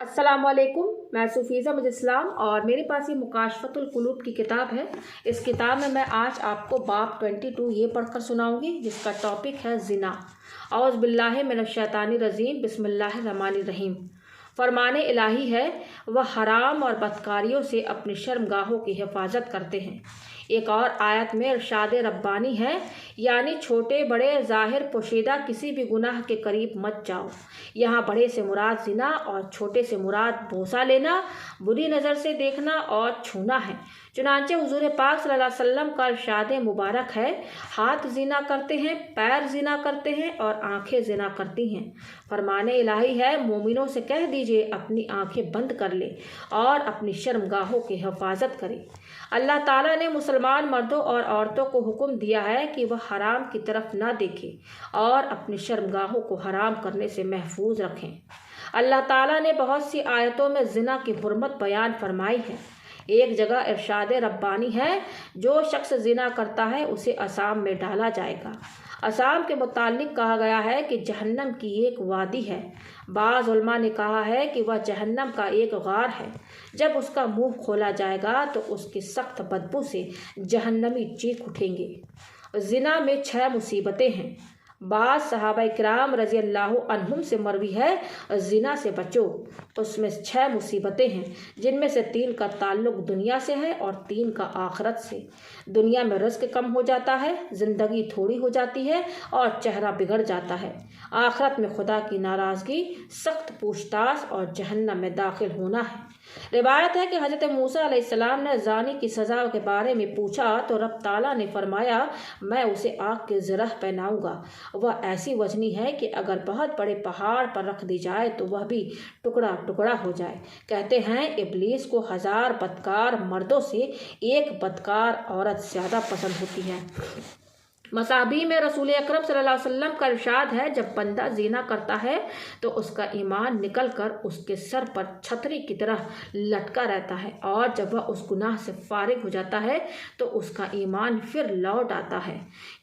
अस्सलाम वालेकुम। मैं सूफीज़ा मुजस्सलाम और मेरे पास ये मुकाशफतुल कुलूब की किताब है। इस किताब में मैं आज आपको बाब 22 ये पढ़कर सुनाऊंगी, जिसका टॉपिक है ज़िना। औज़ बिल्लाहि मिनश शैतानिर रजीम, बिस्मिल्लाहिर रहमानिर रहीम। फरमाने इलाही है, वह हराम और बदकारियों से अपनी शर्मगाहों की हिफाजत करते हैं। एक और आयत में इरशाद रब्बानी है, यानी छोटे बड़े ज़ाहिर पोशीदा किसी भी गुनाह के करीब मत जाओ। यहाँ बड़े से मुराद ज़िना और छोटे से मुराद बोसा लेना, बुरी नज़र से देखना और छूना है। चुनांचे हुज़ूर पाक सल्लल्लाहु अलैहि वसल्लम का इरशाद मुबारक है, हाथ ज़िना करते हैं, पैर ज़िना करते हैं और आंखें ज़िना करती हैं। फरमाने इलाही है, मोमिनों से कह दीजिए अपनी आंखें बंद कर ले और अपनी शर्मगाहों की हिफाजत करें। अल्लाह ताला ने मुसलमान मर्दों और औरतों को हुक्म दिया है कि वह हराम की तरफ ना देखें और अपनी शर्मगाहों को हराम करने से महफूज रखें। अल्लाह ताला ने बहुत सी आयतों में ज़िना की हुर्मत बयान फरमाई है। एक जगह इरशाद रब्बानी है, जो शख्स ज़िना करता है उसे असाम में डाला जाएगा। असाम के मुताल्लिक कहा गया है कि जहन्नम की एक वादी है। बाज़ उलमा ने कहा है कि वह जहन्नम का एक गार है। जब उसका मुंह खोला जाएगा तो उसकी सख्त बदबू से जहन्नमी चीख उठेंगे। ज़िना में 6 मुसीबतें हैं। बाज़ सहाबा किराम रज़ी अल्लाह अन्हुम से मरवी है, ज़िना से बचो। उसमें 6 मुसीबतें हैं, जिनमें से 3 का ताल्लुक़ दुनिया से है और 3 का आखिरत से। दुनिया में रिज़्क़ कम हो जाता है, ज़िंदगी थोड़ी हो जाती है और चेहरा बिगड़ जाता है। आखिरत में खुदा की नाराज़गी, सख्त पूछताछ और जहन्नम में दाखिल होना है। रिवायत है कि हज़रत मूसा अलैहिस्सलाम ने ज़ानी की सज़ा के बारे में पूछा तो रब ताला ने फरमाया, मैं उसे आग के ज़रह पहनाऊँगा। वह ऐसी वजनी है कि अगर बहुत बड़े पहाड़ पर रख दी जाए तो वह भी टुकड़ा टुकड़ा हो जाए। कहते हैं इब्लीस को 1000 बदकार मर्दों से एक बदकार औरत ज़्यादा पसंद होती है। मसाबी में रसूल अकरम सल्लल्लाहु अलैहि वसल्लम का इरशाद है, जब बंदा ज़िना करता है तो उसका ईमान निकल कर उसके सर पर छतरी की तरह लटका रहता है, और जब वह उस गुनाह से फारिग हो जाता है तो उसका ईमान फिर लौट आता है।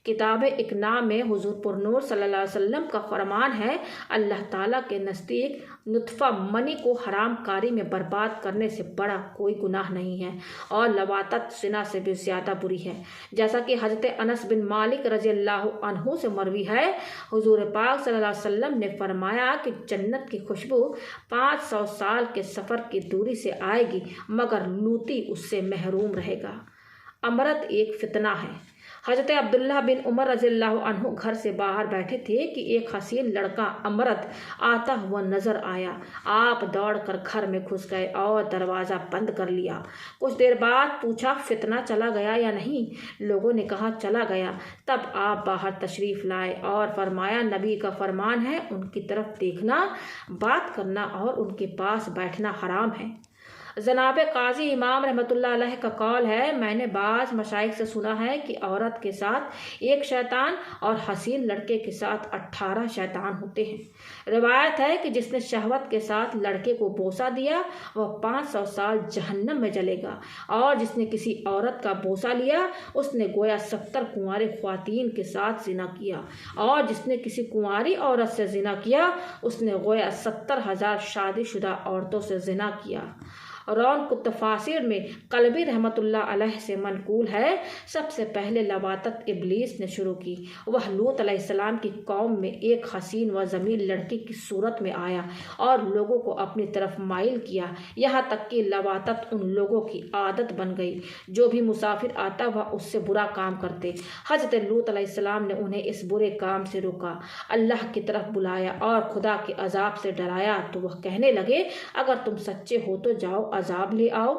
किताब इकना में हुज़ूर पुरनूर सल्लल्लाहु अलैहि वसल्लम का फरमान है, अल्लाह ताला के नज़दीक नुत्फ़ा मनी को हराम कारी में बर्बाद करने से बड़ा कोई गुनाह नहीं है और लवातत ज़िना से भी ज़्यादा बुरी है। जैसा कि हज़रत अनस बिन मालिक रज़ी अल्लाह अन्हु से मरवी है, हुज़ूर पाक सल्लल्लाहु अलैहि वसल्लम ने फरमाया कि जन्नत की खुशबू 500 साल के सफ़र की दूरी से आएगी, मगर लूती उससे महरूम रहेगा। अमरत एक फितना है। हज़रत अब्दुल्लाह बिन उमर रज़ियल्लाहु अन्हु घर से बाहर बैठे थे कि एक हसीन लड़का अमरत आता हुआ नज़र आया। आप दौड़कर घर में घुस गए और दरवाज़ा बंद कर लिया। कुछ देर बाद पूछा, फितना चला गया या नहीं? लोगों ने कहा चला गया। तब आप बाहर तशरीफ़ लाए और फरमाया, नबी का फरमान है, उनकी तरफ देखना, बात करना और उनके पास बैठना हराम है। जनाब काजी इमाम रहमतुल्लाह अलैह का कौल है, मैंने बाज़ मशाइख से सुना है कि औरत के साथ एक शैतान और हसीन लड़के के साथ 18 शैतान होते हैं। रिवायत है कि जिसने शहवत के साथ लड़के को बोसा दिया वह 500 साल जहन्नम में जलेगा, और जिसने किसी औरत का बोसा लिया उसने गोया 70 कुंवारे ख्वातीन के साथ ज़िना किया, और जिसने किसी कुंवारी औरत से ज़िना किया उसने गोया 70,000 शादीशुदा औरतों से ज़िना किया। रौन तफासिर में कलबी रहमतुल्लाह अलैह से मनकूल है, सबसे पहले लवातत इब्लीस ने शुरू की। वह लूत अलैहिस्सलाम की कौम में एक हसीन व ज़मीन लड़की की सूरत में आया और लोगों को अपनी तरफ माइल किया, यहाँ तक कि लवातत उन लोगों की आदत बन गई। जो भी मुसाफिर आता वह उससे बुरा काम करते। हज़रत लूत अलैहिस्सलाम ने उन्हें इस बुरे काम से रोका, अल्लाह की तरफ बुलाया और खुदा के अजाब से डराया। तो वह कहने लगे, अगर तुम सच्चे हो तो जाओ अजाब ले आओ।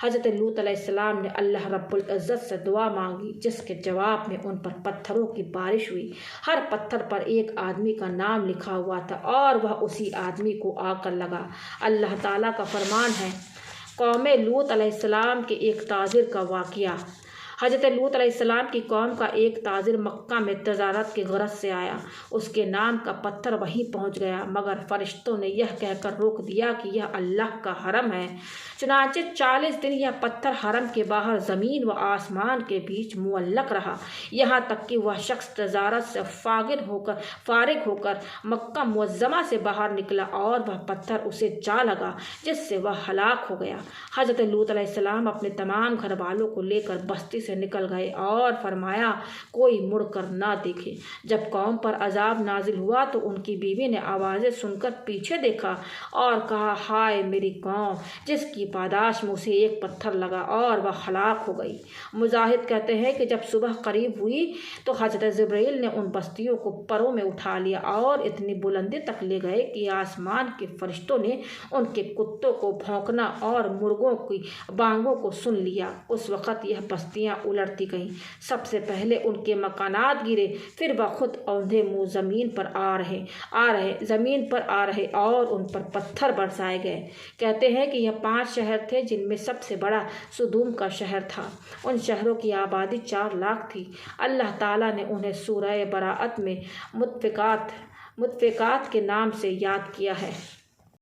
हज़रत लूत अलैहिस्सलाम ने अल्लाह रब्बुल इज़्ज़त से दुआ मांगी, जिसके जवाब में उन पर पत्थरों की बारिश हुई। हर पत्थर पर एक आदमी का नाम लिखा हुआ था और वह उसी आदमी को आकर लगा। अल्लाह ताला का फरमान है, कौम लूत अलैहिस्सलाम के एक ताजिर का वाक़िया। حضرت لوط علیہ السلام کی قوم کا ایک تاجر مکہ میں تجارت کی غرض سے آیا۔ اس کے نام کا پتھر وہیں پہنچ گیا، مگر فرشتوں نے یہ کہہ کر روک دیا کہ یہ اللہ کا حرم ہے۔ چنانچہ 40 دن یہ پتھر حرم کے باہر زمین و آسمان کے بیچ معلق رہا، یہاں تک کہ وہ شخص تجارت سے فارغ ہو کر مکہ معظمہ سے باہر نکلا اور وہ پتھر اسے جا لگا، جس سے وہ ہلاک ہو گیا۔ حضرت لوط علیہ السلام اپنے تمام گھر والوں کو لے کر بستی سے نکل گئے اور فرمایا کوئی مڑ کر نہ دیکھے۔ جب قوم پر عذاب نازل ہوا تو ان کی بیوی نے آوازیں سن کر پیچھے دیکھا اور کہا ہائے میری قوم، جس کی پاداش میں اسے ایک پتھر لگا اور وہ ہلاک ہو گئی۔ مجاہد کہتے ہیں کہ جب صبح قریب ہوئی تو حضرت جبرائیل نے ان بستیوں کو پروں میں اٹھا لیا اور اتنی بلندی تک لے گئے کہ آسمان کے فرشتوں نے ان کے کتوں کو بھونکنا اور مرغوں کی بانگوں کو سن لیا۔ اس وقت یہ بستیاں الٹتی گئیں، سب سے پہلے ان کے مکانات گرے، پھر وہ خود اوندھے منہ زمین پر آ رہے اور ان پر پتھر برسائے گئے۔ کہتے ہیں کہ یہ 5 شہر تھے جن میں سب سے بڑا سدوم کا شہر تھا۔ ان شہروں کی آبادی 4 لاکھ تھی۔ اللہ تعالیٰ نے انہیں سورہ براءت میں مطفکات کے نام سے یاد کیا ہے۔